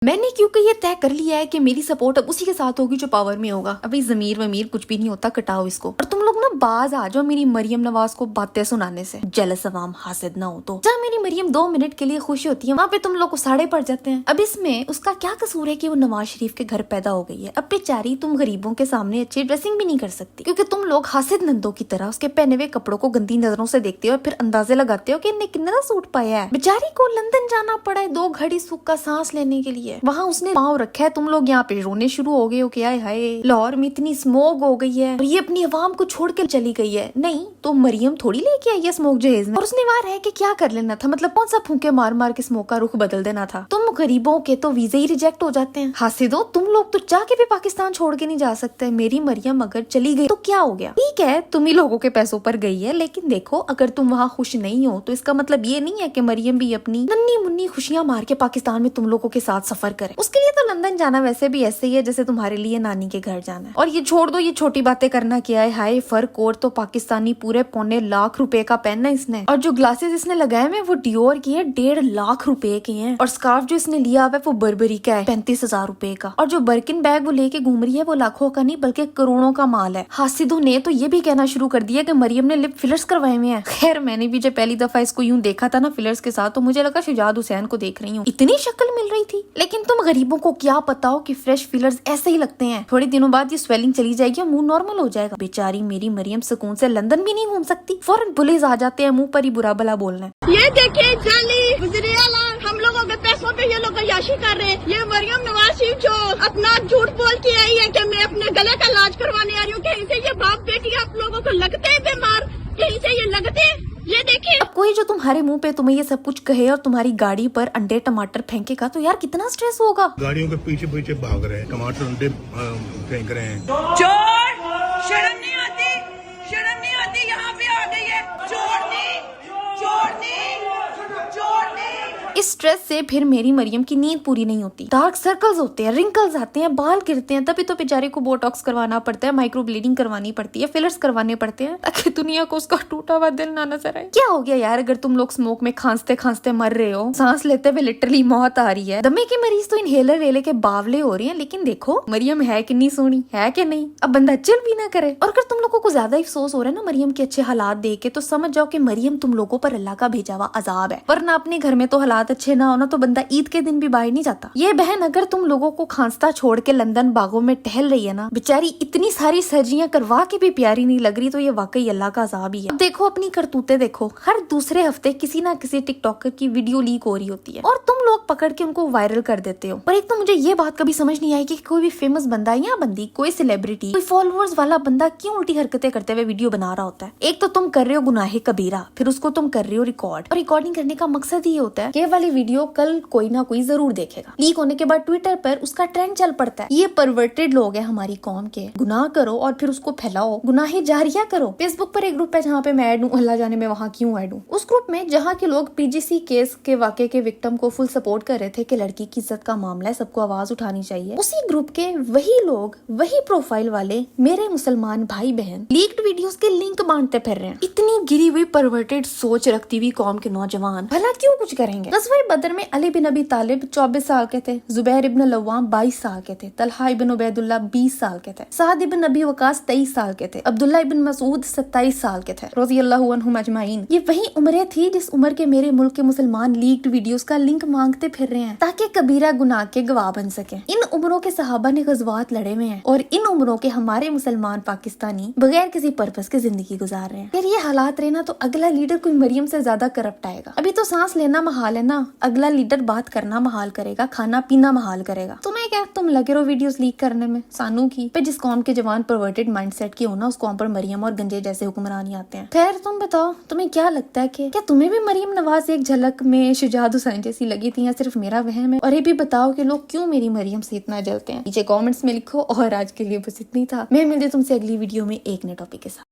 मैंने क्योंकि ये तय कर लिया है कि मेरी सपोर्ट अब उसी के साथ होगी जो पावर में होगा। अभी जमीर वमीर कुछ भी नहीं होता, कटाओ इसको। और तुम लोग ना बाज आ जाओ मेरी मरियम नवाज को बातें सुनाने से, जेलस अवाम हासिद ना हो तो। जहाँ मेरी मरियम 2 मिनट के लिए खुशी होती है, वहाँ पे तुम लोग को साड़े पड़ जाते हैं। अब इसमें उसका क्या कसूर है कि वो नवाज शरीफ के घर पैदा हो गई है। अब बेचारी तुम गरीबों के सामने अच्छी ड्रेसिंग भी नहीं कर सकती, क्योंकि तुम लोग हासिद नंदों की तरह उसके पहने हुए कपड़ों को गंदी नजरों से देखते हो और फिर अंदाजे लगाते हो कि इनने कितना सूट पाया है। बेचारी को लंदन जाना पड़ा है 2 घड़ी सुख का सांस लेने के लिए। वहाँ उसने रखा है, तुम लोग यहाँ पे रोने शुरू हो गए हो कि हाय लाहौर में इतनी स्मोक हो गई है और ये अपनी आवाम को छोड़ के चली गई है। नहीं तो मरियम थोड़ी लेके आई है स्मोक जहेज में, और उसने वहाँ रह के क्या कर लेना था? मतलब कौन सा फूंके मार मार के स्मोक का रुख बदल देना था? तुम गरीबों के तो वीजे ही रिजेक्ट हो जाते हैं। हासिदो, तुम लोग तो जाके भी पाकिस्तान छोड़ के नहीं जा सकते। मेरी मरियम अगर चली गई तो क्या हो गया? ठीक है, तुम ही लोगों के पैसों पर गई है, लेकिन देखो अगर तुम वहाँ खुश नहीं हो तो इसका मतलब ये नहीं है कि मरियम भी अपनी नन्ही मुन्नी खुशियां मार के पाकिस्तान में तुम लोगों के साथ सफर करे। उसके लिए तो लंदन जाना वैसे भी ऐसे ही है जैसे तुम्हारे लिए नानी के घर जाना है। और ये छोड़ दो, ये छोटी बातें करना क्या है। हाय फर कोट तो पाकिस्तानी पूरे 2.25 लाख रुपए का पहनना इसने, और जो ग्लासेस इसने लगाए हुए वो डियोर की है, 1.5 लाख रुपए के हैं। और स्कार्फ जो इसने लिया हुआ है वो बर्बरी का है, 35,000 रुपए का। और जो बर्किन बैग वो लेके घूम रही है वो लाखों का नहीं बल्कि करोड़ों का माल है। हासिदों ने तो ये भी कहना शुरू कर दिया कि मरियम ने लिप फिलर्स करवाए हुए हैं। खैर मैंने भी जब पहली दफा इसको यूं देखा था ना फिलर्स के साथ, तो मुझे लगा शुजात हुसैन को देख रही हूँ, इतनी शक्ल मिल रही थी। लेकिन तुम गरीबों को क्या पता हो कि फ्रेश फिलर्स ऐसे ही लगते हैं, थोड़े दिनों बाद ये स्वेलिंग चली जाएगी और मुंह नॉर्मल हो जाएगा। बेचारी मेरी मरियम सुकून से लंदन भी नहीं घूम सकती, फौरन पुलिस आ जाते हैं मुंह पर ही बुरा भला बोलना। ये देखिए जाली वज़ीर-ए-आला, हम लोगों के पैसों पे ये लोग अय्याशी कर रहे हैं। ये मरियम नवाज शरीफ जो अपना झूठ बोल के आई है कि मैं अपने गले का इलाज करवाने आ रही हूँ, कहीं से ये बाप बेटी आप लोगों को लगते हैं बीमार, कहीं से ये लगते हैं। ये देखिए, अब कोई जो तुम्हारे मुंह पे तुम्हें ये सब कुछ कहे और तुम्हारी गाड़ी पर अंडे टमाटर फेंकेगा तो यार कितना स्ट्रेस होगा। गाड़ियों के पीछे पीछे भाग रहे हैं, टमाटर अंडे फेंक रहे हैं। चोर, शर्म नहीं आती, शर्म नहीं आती, यहाँ पे आ गई है चोरनी, चोरनी, चोरनी। इस स्ट्रेस से फिर मेरी मरियम की नींद पूरी नहीं होती, डार्क सर्कल्स होते हैं, रिंकल्स आते हैं, बाल गिरते हैं। तभी तो बेचारे को बोटॉक्स करवाना पड़ता है, माइक्रो ब्लीडिंग करवानी पड़ती है, फिलर्स करवाने पड़ते हैं ताकि दुनिया को उसका टूटा हुआ दिल ना नजर आए। क्या हो गया यार, अगर तुम लोग स्मोक में खांसते खांसते मर रहे हो, सांस लेते हुए लिटरली मौत आ रही है, दमे के मरीज तो इनहेलर ले लेके बावले हो रहे हैं, लेकिन देखो मरियम है कितनी सोनी है कि नहीं। अब बंदा चिल भी ना करे। और अगर तुम लोगों को ज्यादा अफसोस हो रहा है ना मरियम के अच्छे हालात देख के, तो समझ जाओ कि मरियम तुम लोगों पर अल्लाह का भेजा हुआ अजाब है। वरना अपने घर में तो हालात अच्छे ना होना तो बंदा ईद के दिन भी बाहर नहीं जाता। ये बहन अगर तुम लोगों को खांसता छोड़ के लंदन बागों में टहल रही है ना, बेचारी इतनी सारी सर्जियां करवा के भी प्यारी नहीं लग रही, तो ये वाकई अल्लाह का अजाब ही है। अब देखो अपनी करतूतें देखो, हर दूसरे हफ्ते किसी ना किसी टिकटॉकर की वीडियो लीक हो रही होती है और तुम लोग पकड़ के उनको वायरल कर देते हो। और एक तो मुझे ये बात कभी समझ नहीं आई कि कोई भी फेमस बंदा या बंदी, कोई सेलिब्रिटी, कोई फॉलोअर्स वाला बंदा क्यों उल्टी हरकतें करते हुए वीडियो बना रहा होता है। एक तो तुम कर रहे हो गुनाहे कबीरा, फिर उसको तुम कर रहे हो रिकॉर्ड, और रिकॉर्डिंग करने का मकसद ये होता है कि ये वाली वीडियो कल कोई ना कोई जरूर देखेगा। लीक होने के बाद ट्विटर पर उसका ट्रेंड चल पड़ता है। ये परवर्टेड लोग हैं हमारी कौम के, गुनाह करो और फिर उसको फैलाओ, गुनाहे जारिया करो। फेसबुक पर एक ग्रुप है जहाँ पे मैं ऐड हूँ, अल्लाह जाने में वहाँ क्यों ऐड हूँ। उस ग्रुप में जहाँ के लोग पीजीसी केस के वाक़े के विक्टिम को फुल सपोर्ट कर रहे थे कि लड़की की इज्जत का मामला है, सबको आवाज उठानी चाहिए, उसी ग्रुप के वही लोग, वही प्रोफाइल वाले मेरे मुसलमान भाई बहन लीक्ड वीडियोस के लिंक बांटते फिर रहे हैं। इतनी गिरी हुई परवर्टेड सोच रखती हुई कौम के नौजवान भला क्यों कुछ करेंगे। गज़वा बदर में अली बिन अबी तालिब 24 साल के थे, जुबैर इब्न लव्वाम 22 साल के थे, तलहा इब्न उबैदुल्लाह 20 साल के थे, साद इब्न नबी वकास 23 साल के थे, अब्दुल्ला इब्न मसूद 27 साल के थे, रज़ी अल्लाहु अन्हुम अजमाइन। ये वही उम्रें थी जिस उम्र के मेरे मुल्क के मुसलमान लीक्ड वीडियोस का लिंक मांगते फिर रहे हैं ताकि कबीरा गुनाह के गवाह बन सके। इन उम्रों के सहाबा ने गज़वात लड़े हुए हैं और इन उम्रों के हमारे मुसलमान पाकिस्तानी बगैर किसी पर्पस के जिंदगी गुजार रहे हैं। यार ये हालात रहे ना तो अगला लीडर कोई मरियम से ज्यादा करप्ट आएगा। अभी तो सांस लेना महाल है ना, अगला लीडर बात करना महाल करेगा, खाना पीना महाल करेगा। तुम्हें क्या, तुम लगे रहो वीडियोस लीक करने में। सानू की पे जिस कौम के जवान परवर्टेड माइंडसेट की हो ना, उस कौम पर मरियम और गंजे जैसे हुक्मरानी आते हैं। खैर तुम बताओ, तुम्हें क्या लगता है कि क्या तुम्हें भी मरियम नवाज एक झलक में शुजात हुसैन जैसी लगी थी या सिर्फ मेरा वहम है? और ये भी बताओ कि लोग क्यों मेरी मरियम से इतना जलते हैं, नीचे कमेंट्स में लिखो। और आज के लिए बस इतना ही था, मैं मिलती तुमसे अगली वीडियो में एक नए टॉपिक के साथ।